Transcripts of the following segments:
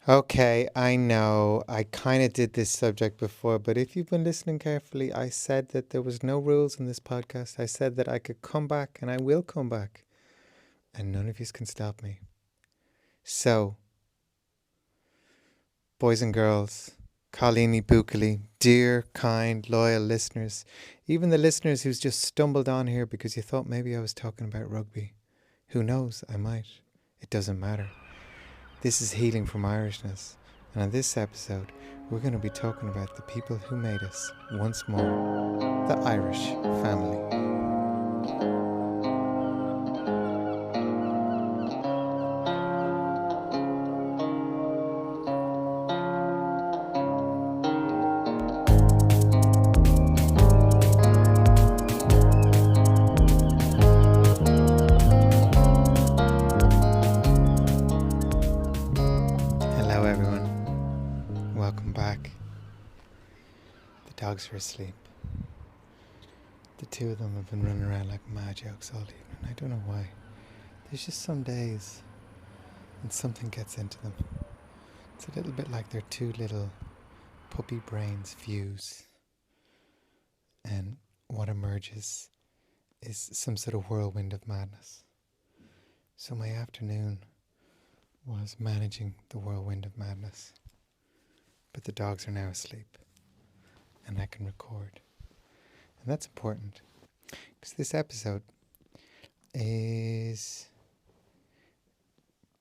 Okay, I know I kind of did this subject before, but if you've been listening carefully, I said that there was no rules in this podcast. I said that I could come back and I will come back, and none of you can stop me. So, boys and girls, Colleeny Bookily, dear, kind, loyal listeners, even the listeners who's just stumbled on here because you thought maybe I was talking about rugby. Who knows? I might. It doesn't matter. This is Healing from Irishness, and on this episode, we're going to be talking about the people who made us once more, the Irish family. Hello, everyone. Welcome back. The dogs are asleep. The two of them have been running around like mad jokes all evening. I don't know why. There's just some days when something gets into them. It's a little bit like their two little puppy brains fuse, and what emerges is some sort of whirlwind of madness. So my afternoon was managing the whirlwind of madness. But the dogs are now asleep, and I can record. And that's important, because this episode is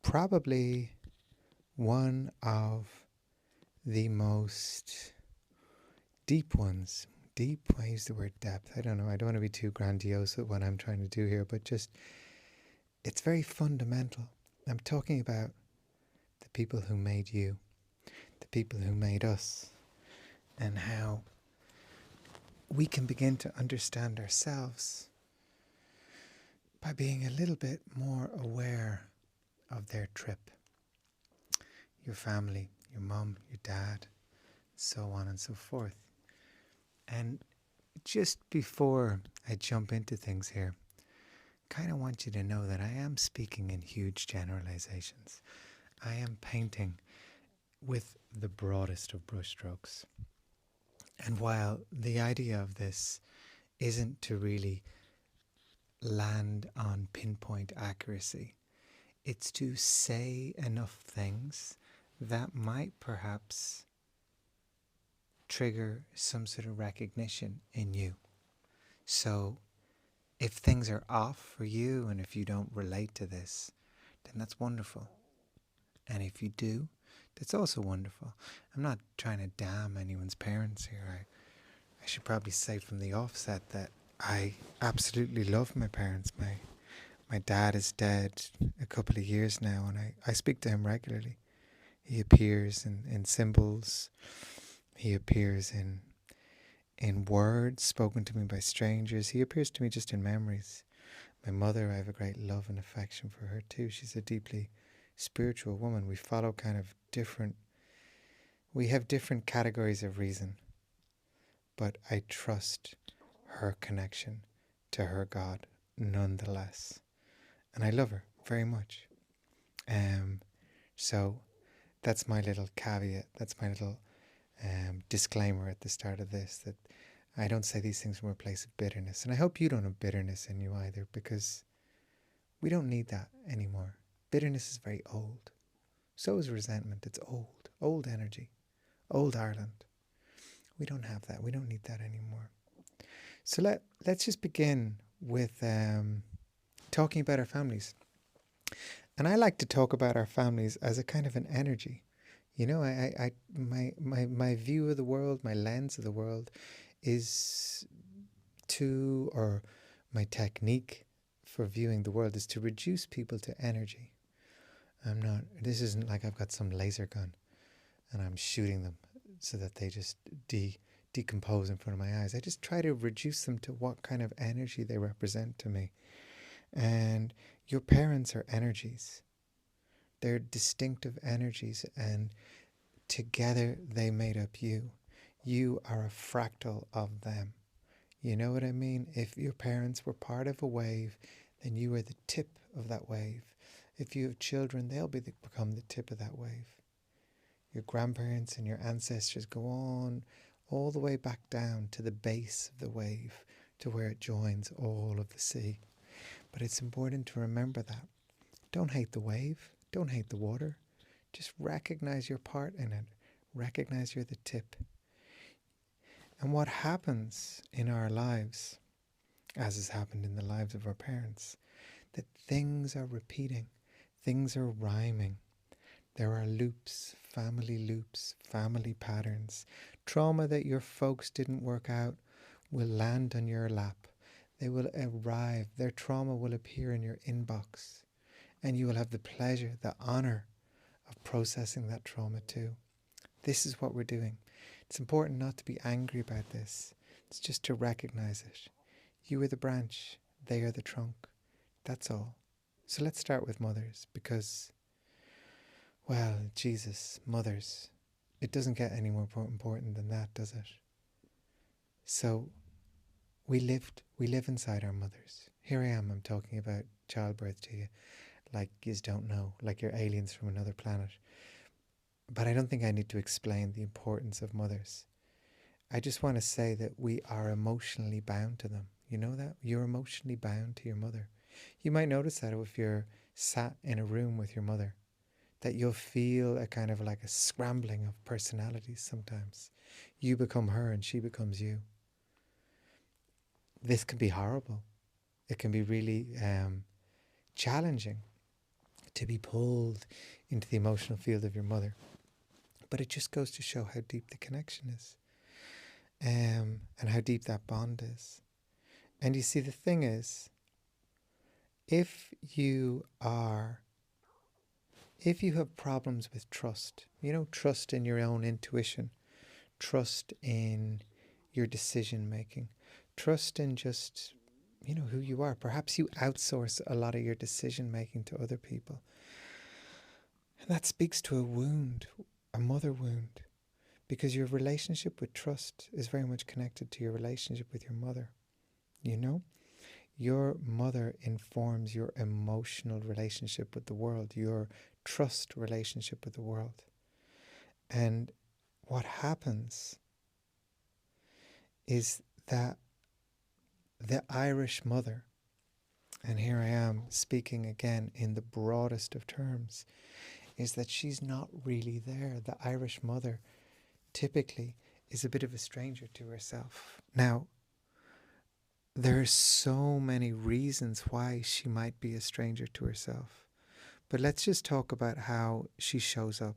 probably one of the most deep ones. Deep, I use the word depth. I don't know, I don't want to be too grandiose with what I'm trying to do here, but just, it's very fundamental. I'm talking about the people who made you, the people who made us, and how we can begin to understand ourselves by being a little bit more aware of their trip. Your family, your mum, your dad, so on and so forth. And just before I jump into things here, kind of want you to know that I am speaking in huge generalizations. I am painting with the broadest of brushstrokes. And while the idea of this isn't to really land on pinpoint accuracy, it's to say enough things that might perhaps trigger some sort of recognition in you. So if things are off for you and if you don't relate to this, then that's wonderful. And if you do, that's also wonderful. I'm not trying to damn anyone's parents here. I should probably say from the offset that I absolutely love my parents. My dad is dead a couple of years now, and I speak to him regularly. He appears in symbols. He appears in words spoken to me by strangers. He appears to me just in memories. My mother, I have a great love and affection for her too. She's a deeply spiritual woman. We follow we have different categories of reason, but I trust her connection to her God nonetheless. And I love her very much. So that's my little caveat. That's my little disclaimer at the start of this, that I don't say these things from a place of bitterness. And I hope you don't have bitterness in you either, because we don't need that anymore. Bitterness is very old. So is resentment. It's old energy, old Ireland. We don't have that. We don't need that anymore. So let's just begin with talking about our families. And I like to talk about our families as a kind of an energy. You know, my view of the world, my lens of the world is or my technique for viewing the world is to reduce people to energy. This isn't like I've got some laser gun and I'm shooting them so that they just decompose in front of my eyes. I just try to reduce them to what kind of energy they represent to me. And your parents are energies. They're distinctive energies, and together they made up you. You are a fractal of them. You know what I mean? If your parents were part of a wave, then you are the tip of that wave. If you have children, they'll become the tip of that wave. Your grandparents and your ancestors go on all the way back down to the base of the wave, to where it joins all of the sea. But it's important to remember that. Don't hate the wave, don't hate the water. Just recognize your part in it. Recognize you're the tip. And what happens in our lives, as has happened in the lives of our parents, that things are repeating, things are rhyming. There are loops, family patterns. Trauma that your folks didn't work out will land on your lap. They will arrive. Their trauma will appear in your inbox. And you will have the pleasure, the honor of processing that trauma too. This is what we're doing. It's important not to be angry about this. It's just to recognize it. You are the branch, they are the trunk. That's all. So let's start with mothers, because, well, Jesus, mothers. It doesn't get any more important than that, does it? So we live inside our mothers. Here I am, I'm talking about childbirth to you, like you don't know, like you're aliens from another planet. But I don't think I need to explain the importance of mothers. I just want to say that we are emotionally bound to them. You know that? You're emotionally bound to your mother. You might notice that if you're sat in a room with your mother, that you'll feel a kind of like a scrambling of personalities sometimes. You become her and she becomes you. This can be horrible. It can be really challenging to be pulled into the emotional field of your mother. But it just goes to show how deep the connection is, and how deep that bond is. And you see, the thing is, if you have problems with trust, trust in your own intuition, trust in your decision making, trust in just, who you are. Perhaps you outsource a lot of your decision making to other people. And that speaks to a wound, a mother wound, because your relationship with trust is very much connected to your relationship with your mother. Your mother informs your emotional relationship with the world, your trust relationship with the world. And what happens is that the Irish mother, and here I am speaking again in the broadest of terms, is that she's not really there. The Irish mother typically is a bit of a stranger to herself. Now, there are so many reasons why she might be a stranger to herself. But let's just talk about how she shows up.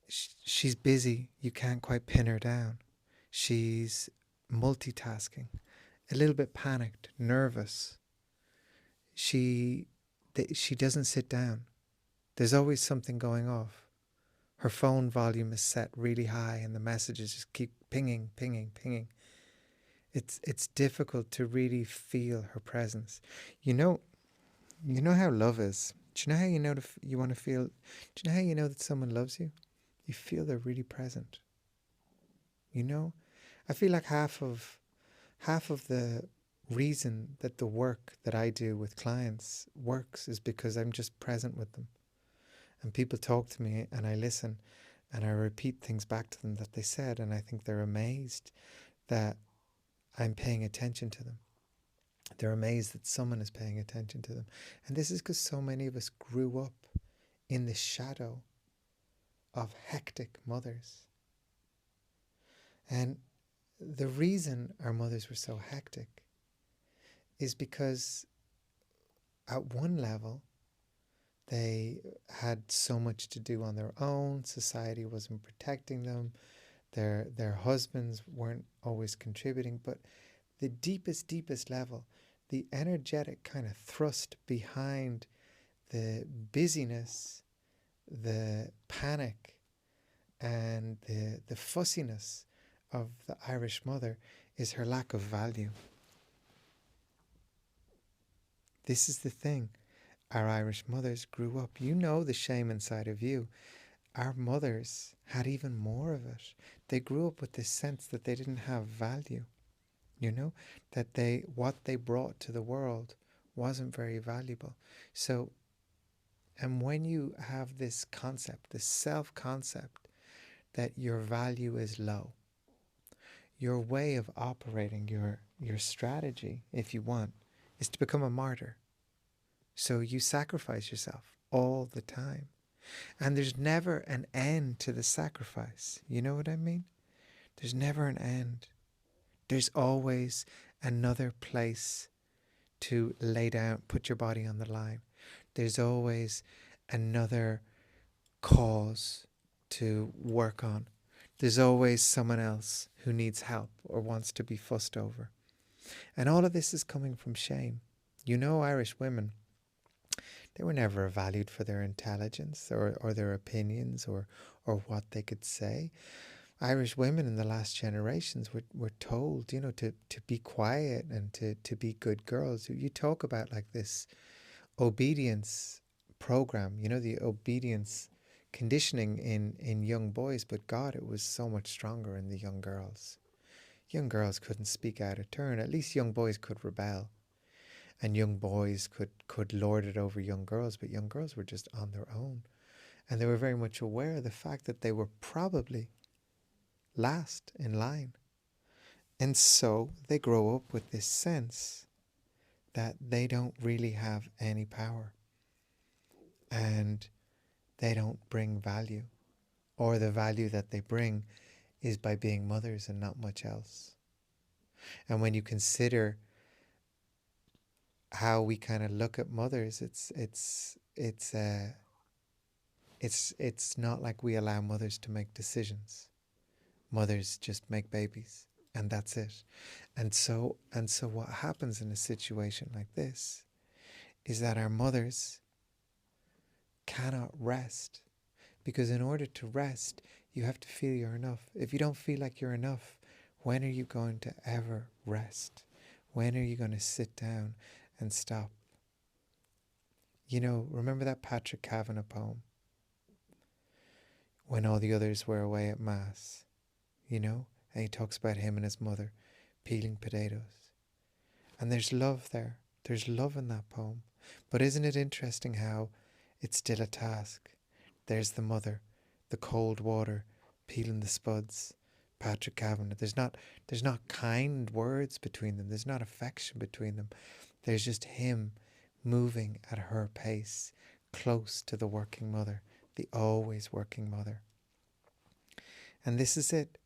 She's busy. You can't quite pin her down. She's multitasking, a little bit panicked, nervous. She doesn't sit down. There's always something going off. Her phone volume is set really high and the messages just keep pinging. It's difficult to really feel her presence. You know how love is. Do you know how you want to feel? Do you know how you know that someone loves you? You feel they're really present. I feel like half of the reason that the work that I do with clients works is because I'm just present with them. And people talk to me and I listen and I repeat things back to them that they said, and I think they're amazed that I'm paying attention to them. They're amazed that someone is paying attention to them. And this is because so many of us grew up in the shadow of hectic mothers. And the reason our mothers were so hectic is because at one level, they had so much to do on their own. Society wasn't protecting them. Their husbands weren't always contributing. But the deepest level, the energetic kind of thrust behind the busyness, the panic, and the fussiness of the Irish mother is her lack of value. This is the thing. Our Irish mothers grew up. You know the shame inside of you. Our mothers had even more of it. They grew up with this sense that they didn't have value. That what they brought to the world wasn't very valuable. So And when you have this concept, this self-concept that your value is low, your way of operating, your strategy, if you want, is to become a martyr. So you sacrifice yourself all the time. And there's never an end to the sacrifice. You know what I mean? There's never an end. There's always another place to lay down, put your body on the line. There's always another cause to work on. There's always someone else who needs help or wants to be fussed over. And all of this is coming from shame. You know, Irish women, they were never valued for their intelligence or their opinions or what they could say. Irish women in the last generations were told, you know, to be quiet and to be good girls. You talk about like this obedience program, you know, the obedience conditioning in young boys, but God, it was so much stronger in the young girls. Young girls couldn't speak out of turn. At least young boys could rebel. And young boys could lord it over young girls, but young girls were just on their own. And they were very much aware of the fact that they were probably last in line. And so they grow up with this sense that they don't really have any power and they don't bring value, or the value that they bring is by being mothers and not much else. And when you consider how we kind of look at mothers, it's not like we allow mothers to make decisions. Mothers just make babies and that's it. And so what happens in a situation like this is that our mothers cannot rest, because in order to rest, you have to feel you're enough. If you don't feel like you're enough, when are you going to ever rest? When are you going to sit down and stop? You know, remember that Patrick Kavanagh poem? When all the others were away at Mass, you know? And he talks about him and his mother peeling potatoes. And there's love there. There's love in that poem. But isn't it interesting how it's still a task? There's the mother, the cold water, peeling the spuds, Patrick Kavanagh. There's not kind words between them. There's not affection between them. There's just him moving at her pace, close to the working mother, the always working mother. And this is it.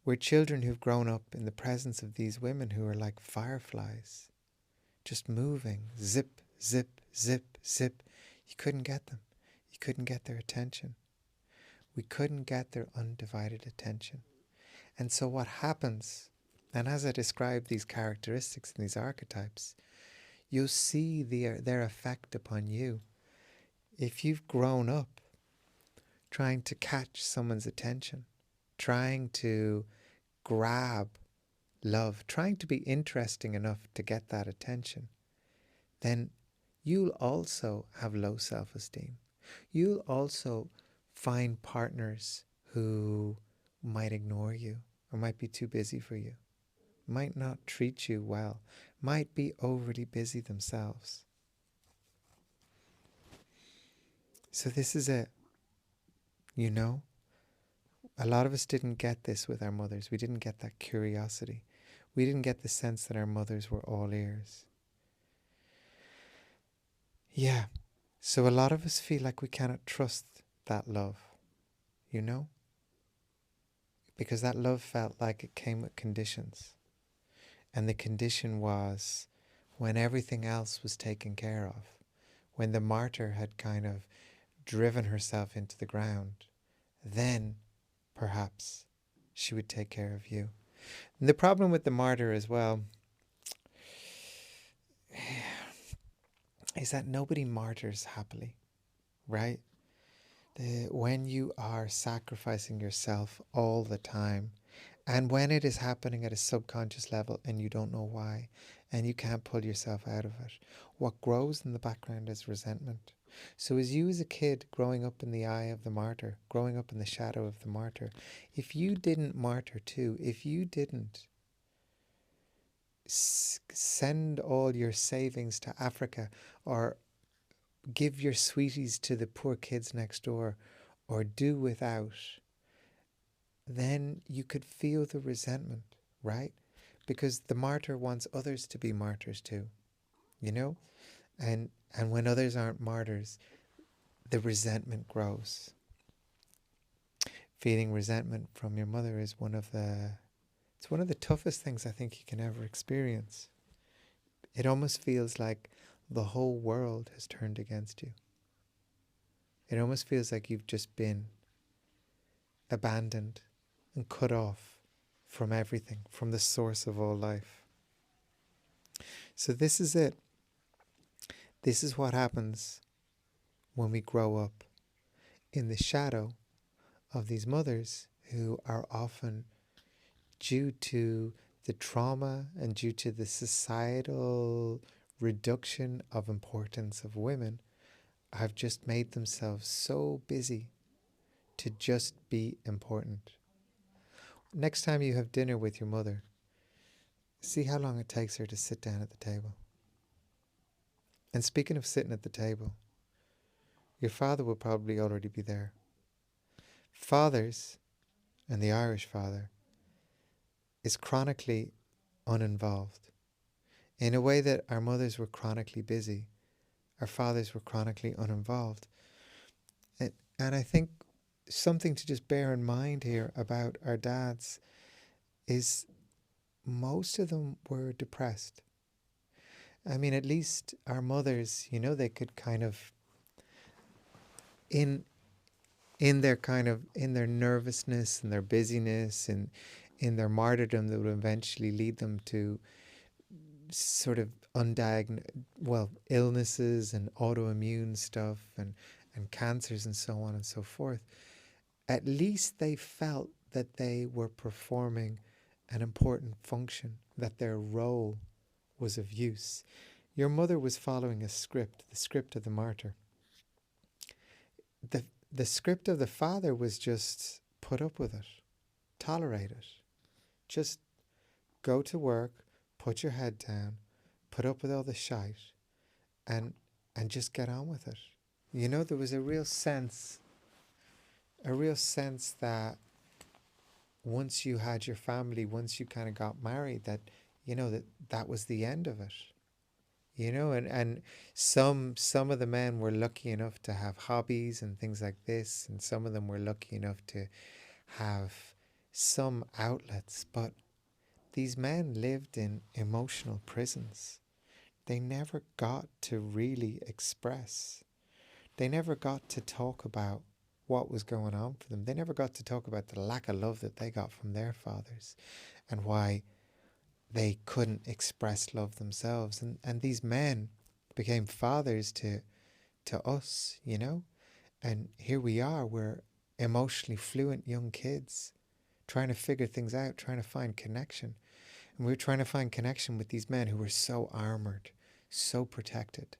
We're children who've grown up in the presence of these women who are like fireflies, just moving, zip, zip, zip, zip. You couldn't get them. You couldn't get their attention. We couldn't get their undivided attention. And so what happens, and as I describe these characteristics and these archetypes, you'll see their effect upon you. If you've grown up trying to catch someone's attention, trying to grab love, trying to be interesting enough to get that attention, then you'll also have low self-esteem. You'll also find partners who might ignore you or might be too busy for you, might not treat you well, might be overly busy themselves. So this is it. You know, a lot of us didn't get this with our mothers. We didn't get that curiosity. We didn't get the sense that our mothers were all ears. Yeah. So a lot of us feel like we cannot trust that love, you know? Because that love felt like it came with conditions. And the condition was when everything else was taken care of, when the martyr had kind of driven herself into the ground, then perhaps she would take care of you. And the problem with the martyr as well is that nobody martyrs happily, right? When you are sacrificing yourself all the time, and when it is happening at a subconscious level and you don't know why, and you can't pull yourself out of it, what grows in the background is resentment. So as you as a kid growing up in the eye of the martyr, growing up in the shadow of the martyr, if you didn't martyr too, if you didn't send all your savings to Africa or give your sweeties to the poor kids next door, or do without, then you could feel the resentment, right? Because the martyr wants others to be martyrs too, you know? And when others aren't martyrs, the resentment grows. Feeling resentment from your mother is it's one of the toughest things I think you can ever experience. It almost feels like the whole world has turned against you. It almost feels like you've just been abandoned and cut off from everything, from the source of all life. So this is it. This is what happens when we grow up in the shadow of these mothers who are often, due to the trauma and due to the societal reduction of importance of women, have just made themselves so busy to just be important. Next time you have dinner with your mother, see how long it takes her to sit down at the table. And speaking of sitting at the table, your father will probably already be there. Fathers, and the Irish father, is chronically uninvolved. In a way that our mothers were chronically busy, our fathers were chronically uninvolved. And I think something to just bear in mind here about our dads is most of them were depressed. I mean, at least our mothers, they could kind of, in in their nervousness and their busyness and in their martyrdom that would eventually lead them to sort of illnesses and autoimmune stuff and cancers and so on and so forth. At least they felt that they were performing an important function, that their role was of use. Your mother was following a script, the script of the martyr. The script of the father was just put up with it, tolerate it. Just go to work, put your head down, put up with all the shite, and just get on with it. There was a real sense that once you had your family, once you kind of got married, that that was the end of it. And some of the men were lucky enough to have hobbies and things like this, and some of them were lucky enough to have some outlets, but these men lived in emotional prisons. They never got to really express. They never got to talk about what was going on for them. They never got to talk about the lack of love that they got from their fathers and why they couldn't express love themselves. And these men became fathers to us, And here we are, we're emotionally fluent young kids trying to figure things out, trying to find connection. And we were trying to find connection with these men who were so armored, so protected,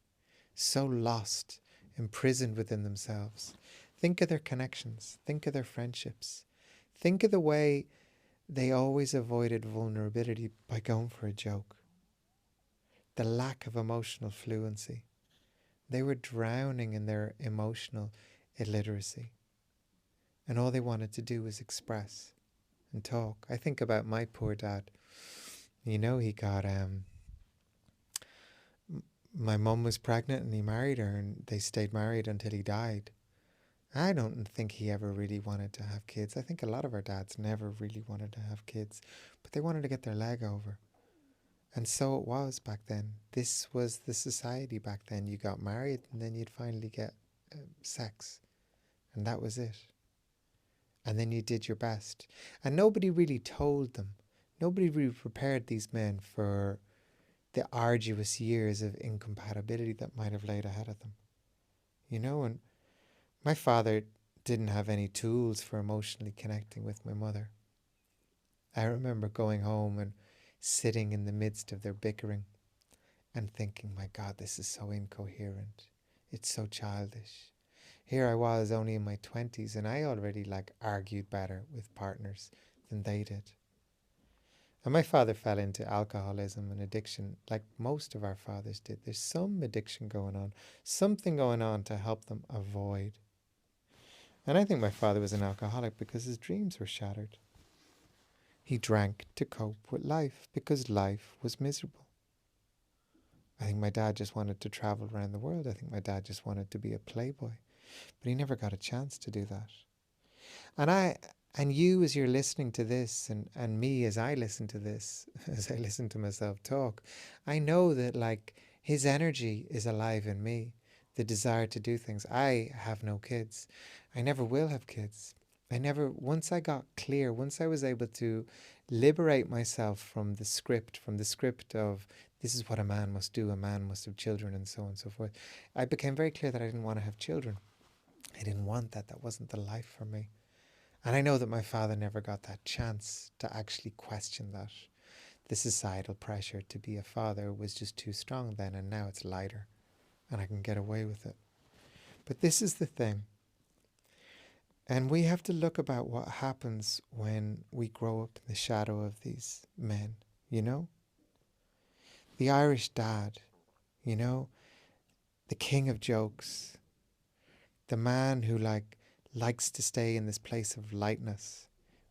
so lost, imprisoned within themselves. Think of their connections. Think of their friendships. Think of the way they always avoided vulnerability by going for a joke. The lack of emotional fluency. They were drowning in their emotional illiteracy. And all they wanted to do was express and talk. I think about my poor dad. He got, my mum was pregnant and he married her and they stayed married until he died. I don't think he ever really wanted to have kids. I think a lot of our dads never really wanted to have kids, but they wanted to get their leg over. And so it was back then. This was the society back then. You got married and then you'd finally get sex. And that was it. And then you did your best. And nobody really told them. Nobody really prepared these men for the arduous years of incompatibility that might have laid ahead of them. And my father didn't have any tools for emotionally connecting with my mother. I remember going home and sitting in the midst of their bickering and thinking, my God, this is so incoherent. It's so childish. Here I was only in my 20s and I already argued better with partners than they did. And my father fell into alcoholism and addiction like most of our fathers did. There's some addiction going on, something going on to help them avoid. And I think my father was an alcoholic because his dreams were shattered. He drank to cope with life because life was miserable. I think my dad just wanted to travel around the world. I think my dad just wanted to be a playboy. But he never got a chance to do that. And you as you're listening to this, and me as I listen to this, as I listen to myself talk, I know that like his energy is alive in me. The desire to do things. I have no kids. I never will have kids. Once I got clear, once I was able to liberate myself from the script of this is what a man must do, a man must have children, and so on and so forth, I became very clear that I didn't want to have children. I didn't want that. That wasn't the life for me. And I know that my father never got that chance to actually question that. The societal pressure to be a father was just too strong then, and now it's lighter, and I can get away with it. But this is the thing. And we have to look about what happens when we grow up in the shadow of these men, you know? The Irish dad, you know? The king of jokes. The man who likes to stay in this place of lightness.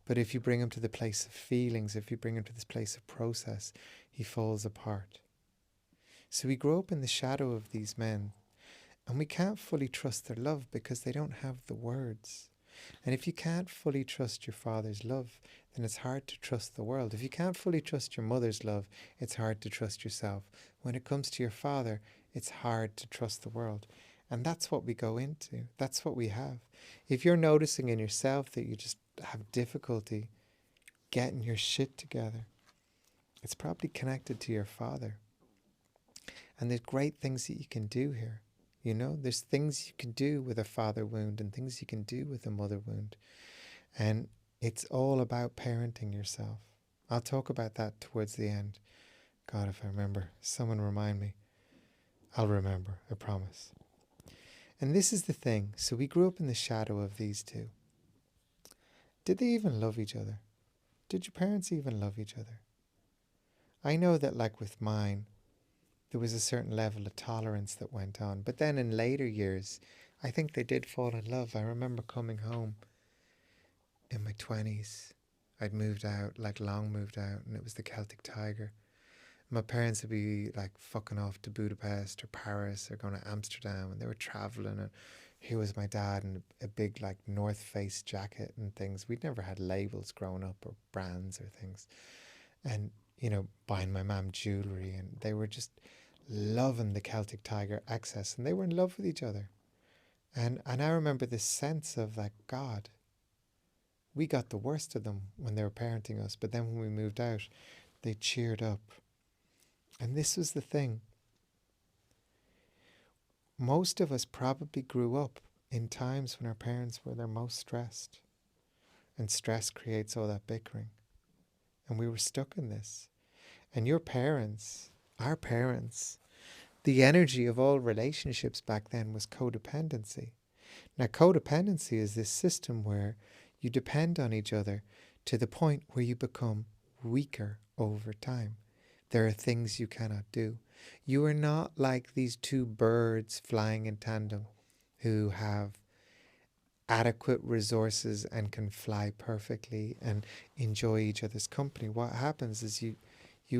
But if you bring him to the place of feelings, if you bring him to this place of process, he falls apart. So we grow up in the shadow of these men, and we can't fully trust their love because they don't have the words. And if you can't fully trust your father's love, then it's hard to trust the world. If you can't fully trust your mother's love, it's hard to trust yourself. When it comes to your father, it's hard to trust the world. And that's what we go into. That's what we have. If you're noticing in yourself that you just have difficulty getting your shit together, it's probably connected to your father. And there's great things that you can do here. You know, there's things you can do with a father wound and things you can do with a mother wound. And it's all about parenting yourself. I'll talk about that towards the end. God, if I remember, someone remind me. I'll remember, I promise. And this is the thing. So we grew up in the shadow of these two. Did they even love each other? Did your parents even love each other? I know that like with mine, there was a certain level of tolerance that went on. But then in later years, I think they did fall in love. I remember coming home in my 20s. I'd moved out, like long moved out, and it was the Celtic Tiger. My parents would be like fucking off to Budapest or Paris or going to Amsterdam, and they were traveling, and here was my dad in a big like North Face jacket and things. We'd never had labels growing up or brands or things. And, you know, buying my mum jewellery, and they were just loving the Celtic Tiger excess, and they were in love with each other. And I remember this sense of like, God, we got the worst of them when they were parenting us, but then when we moved out, they cheered up. And this was the thing. Most of us probably grew up in times when our parents were their most stressed. And stress creates all that bickering. And we were stuck in this. And your parents, our parents, the energy of all relationships back then was codependency. Now, codependency is this system where you depend on each other to the point where you become weaker over time. There are things you cannot do. You are not like these two birds flying in tandem who have adequate resources and can fly perfectly and enjoy each other's company. What happens is you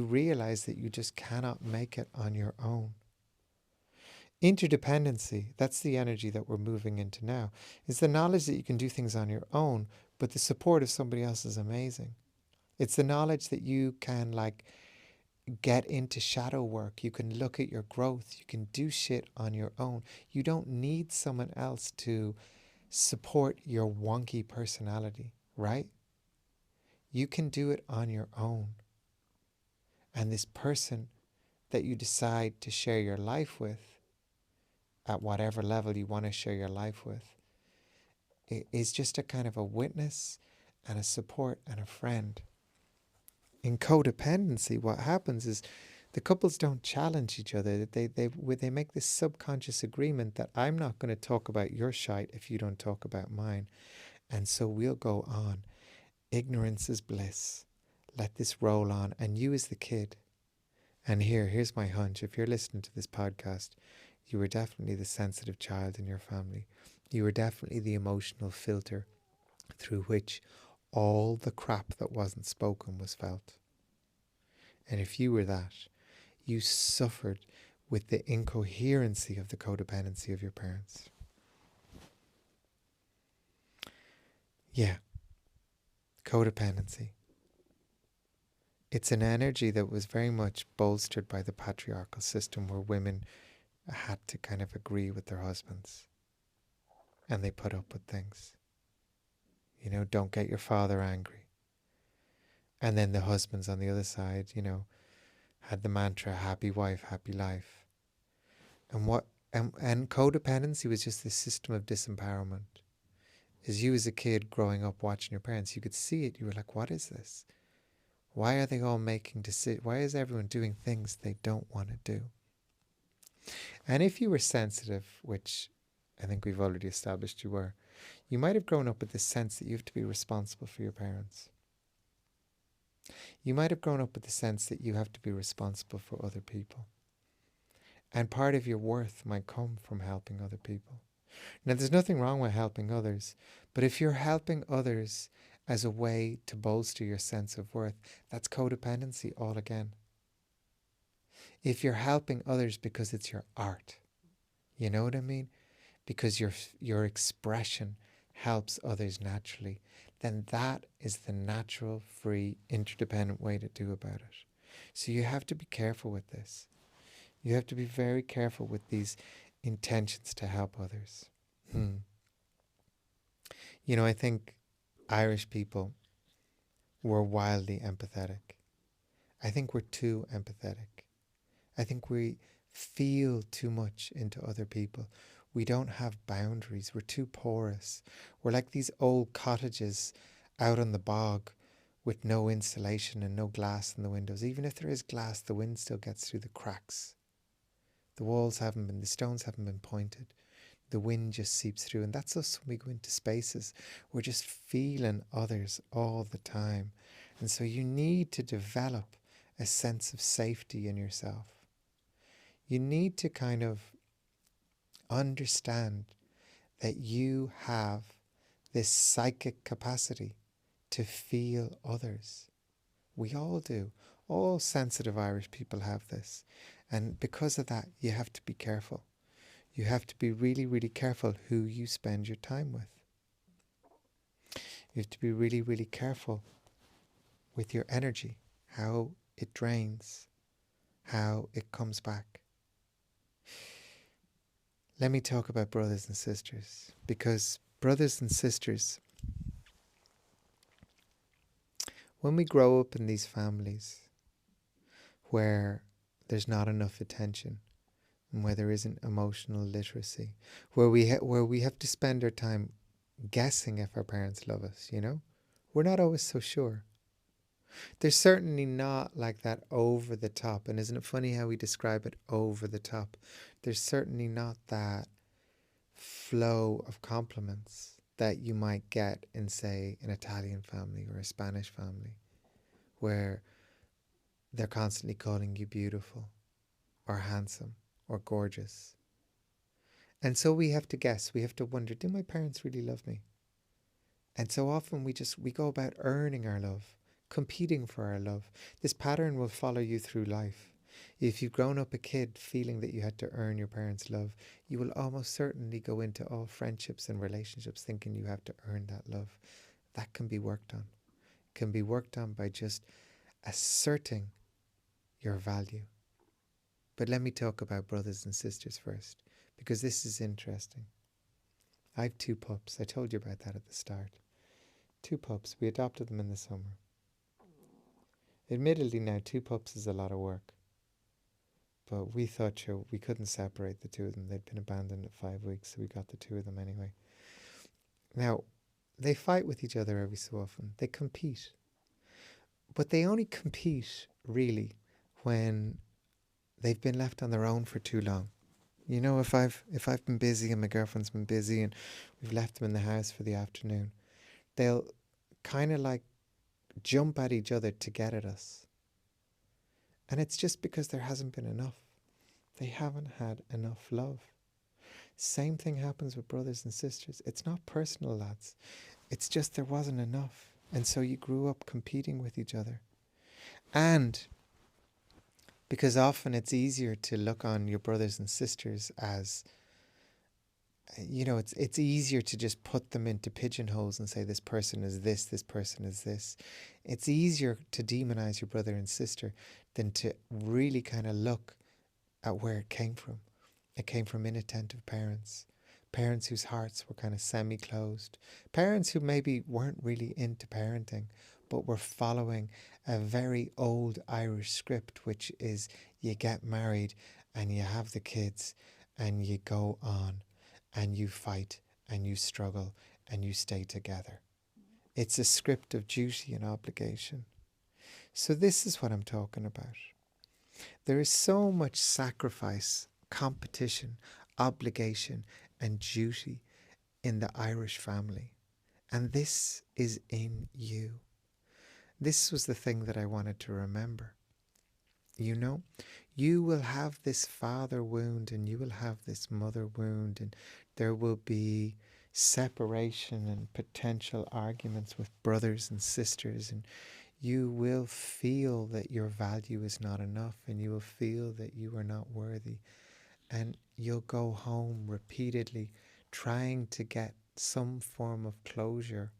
realize that you just cannot make it on your own. Interdependency, that's the energy that we're moving into now, is the knowledge that you can do things on your own, but the support of somebody else is amazing. It's the knowledge that you can like get into shadow work. You can look at your growth. You can do shit on your own. You don't need someone else to support your wonky personality, right? You can do it on your own. And this person that you decide to share your life with, at whatever level you want to share your life with, is just a kind of a witness and a support and a friend. In codependency, what happens is the couples don't challenge each other. They make this subconscious agreement that I'm not going to talk about your shite if you don't talk about mine. And so we'll go on. Ignorance is bliss. let this roll on, and you as the kid. And here's my hunch. If you're listening to this podcast, you were definitely the sensitive child in your family. You were definitely the emotional filter through which all the crap that wasn't spoken was felt. And if you were that, you suffered with the incoherency of the codependency of your parents. Yeah, codependency. It's an energy that was very much bolstered by the patriarchal system where women had to kind of agree with their husbands and they put up with things. You know, don't get your father angry. And then the husbands on the other side, you know, had the mantra, happy wife, happy life. And codependency was just this system of disempowerment. As you as a kid growing up watching your parents, you could see it. You were like, what is this? Why are they all making decisions? Why is everyone doing things they don't want to do? And if you were sensitive, which I think we've already established you were, you might have grown up with this sense that you have to be responsible for your parents. You might have grown up with the sense that you have to be responsible for other people. And part of your worth might come from helping other people. Now, there's nothing wrong with helping others, but if you're helping others as a way to bolster your sense of worth, that's codependency all again. If you're helping others because it's your art, you know what I mean? Because your expression helps others naturally, then that is the natural, free, interdependent way to do about it. So you have to be careful with this. You have to be very careful with these intentions to help others. You know, I think Irish people were wildly empathetic. I think we're too empathetic. I think we feel too much into other people. We don't have boundaries. We're too porous. We're like these old cottages out on the bog with no insulation and no glass in the windows. Even if there is glass, the wind still gets through the cracks. The stones haven't been pointed. The wind just seeps through. And that's us when we go into spaces. We're just feeling others all the time. And so you need to develop a sense of safety in yourself. You need to kind of understand that you have this psychic capacity to feel others. We all do. All sensitive Irish people have this. And because of that, you have to be careful. You have to be really, really careful who you spend your time with. You have to be really, really careful with your energy, how it drains, how it comes back. Let me talk about brothers and sisters, because brothers and sisters, when we grow up in these families where there's not enough attention and where there isn't emotional literacy, where we have to spend our time guessing if our parents love us, you know, we're not always so sure. There's certainly not like that over the top. And isn't it funny how we describe it over the top? There's certainly not that flow of compliments that you might get in, say, an Italian family or a Spanish family, where they're constantly calling you beautiful or handsome or gorgeous. And so we have to guess. We have to wonder, do my parents really love me? And so often we go about earning our love, competing for our love. This pattern will follow you through life. If you've grown up a kid feeling that you had to earn your parents' love, you will almost certainly go into all friendships and relationships thinking you have to earn that love. That can be worked on. It can be worked on by just asserting your value. But let me talk about brothers and sisters first, because this is interesting. I have 2 pups. I told you about that at the start. 2 pups. We adopted them in the summer. Admittedly now, 2 pups is a lot of work. But we thought, sure, we couldn't separate the 2 of them. They'd been abandoned at 5 weeks, so we got the 2 of them anyway. Now, they fight with each other every so often. They compete. But they only compete, really, when they've been left on their own for too long. You know, if I've been busy and my girlfriend's been busy and we've left them in the house for the afternoon, they'll kind of like jump at each other to get at us. And it's just because there hasn't been enough. They haven't had enough love. Same thing happens with brothers and sisters. It's not personal, lads. It's just there wasn't enough. And so you grew up competing with each other. And because often it's easier to look on your brothers and sisters as, it's easier to just put them into pigeonholes and say this person is this person is this. It's easier to demonize your brother and sister than to really kind of look at where it came from. It came from inattentive parents, parents whose hearts were kind of semi-closed, parents who maybe weren't really into parenting, but were following a very old Irish script, which is you get married and you have the kids and you go on and you fight and you struggle and you stay together. It's a script of duty and obligation. So this is what I'm talking about. There is so much sacrifice, competition, obligation, and duty in the Irish family. And this is in you. This was the thing that I wanted to remember. You will have this father wound and you will have this mother wound, and there will be separation and potential arguments with brothers and sisters, and you will feel that your value is not enough, and you will feel that you are not worthy, and you'll go home repeatedly trying to get some form of closure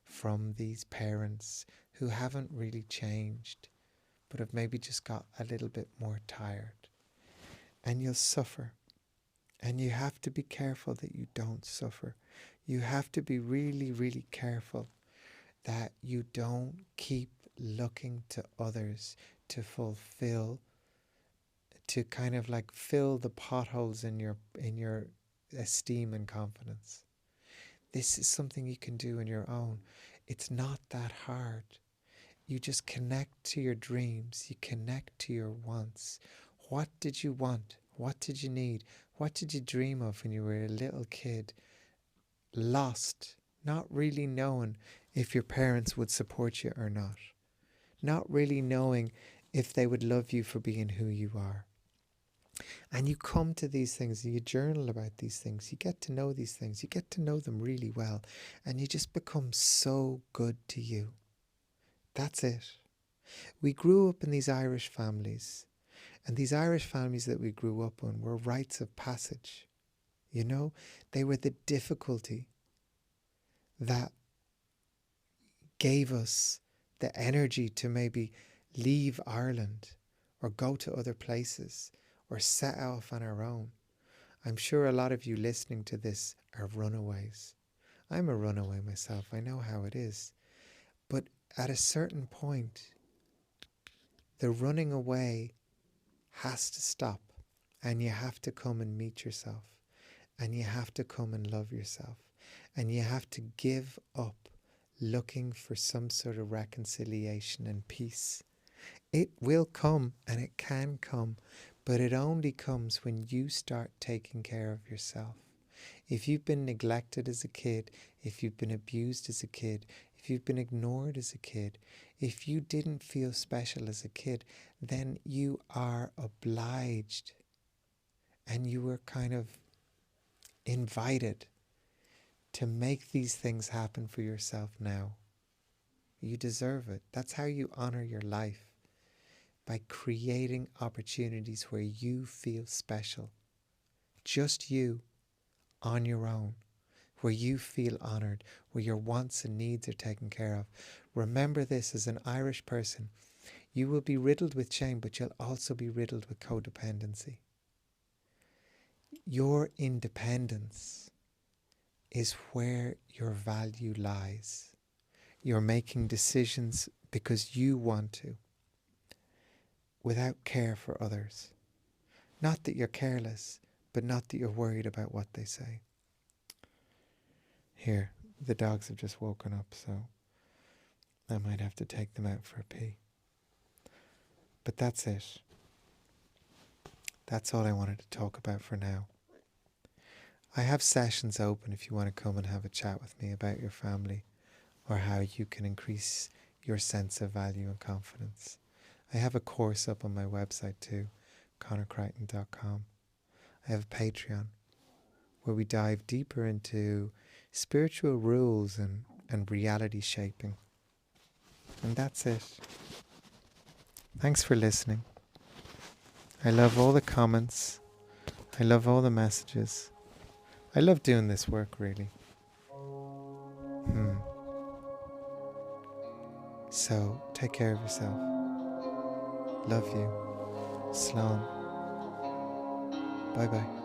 from these parents who haven't really changed, but have maybe just got a little bit more tired. And you'll suffer. And you have to be careful that you don't suffer. You have to be really, really careful that you don't keep looking to others to fulfill, to kind of like fill the potholes in your esteem and confidence. This is something you can do on your own. It's not that hard. You just connect to your dreams. You connect to your wants. What did you want? What did you need? What did you dream of when you were a little kid? Lost, not really knowing if your parents would support you or not. Not really knowing if they would love you for being who you are. And you come to these things and you journal about these things. You get to know these things. You get to know them really well. And you just become so good to you. That's it. We grew up in these Irish families. And these Irish families that we grew up in were rites of passage. They were the difficulty that gave us the energy to maybe leave Ireland or go to other places or set off on our own. I'm sure a lot of you listening to this are runaways. I'm a runaway myself. I know how it is. But at a certain point, the running away has to stop, and you have to come and meet yourself, and you have to come and love yourself, and you have to give up looking for some sort of reconciliation and peace. It will come, and it can come, but it only comes when you start taking care of yourself. If you've been neglected as a kid, if you've been abused as a kid, if you've been ignored as a kid, if you didn't feel special as a kid, then you are obliged and you were kind of invited to make these things happen for yourself now. You deserve it. That's how you honor your life, by creating opportunities where you feel special. Just you, on your own, where you feel honoured, where your wants and needs are taken care of. Remember this, as an Irish person, you will be riddled with shame, but you'll also be riddled with codependency. Your independence is where your value lies. You're making decisions because you want to, without care for others. Not that you're careless, but not that you're worried about what they say. Here, the dogs have just woken up, so I might have to take them out for a pee. But that's it. That's all I wanted to talk about for now. I have sessions open if you want to come and have a chat with me about your family, or how you can increase your sense of value and confidence. I have a course up on my website too, conorcrichton.com. I have a Patreon where we dive deeper into spiritual rules and reality shaping. And that's it. Thanks for listening. I love all the comments. I love all the messages. I love doing this work, really. So take care of yourself. Love you. Slán. Bye bye.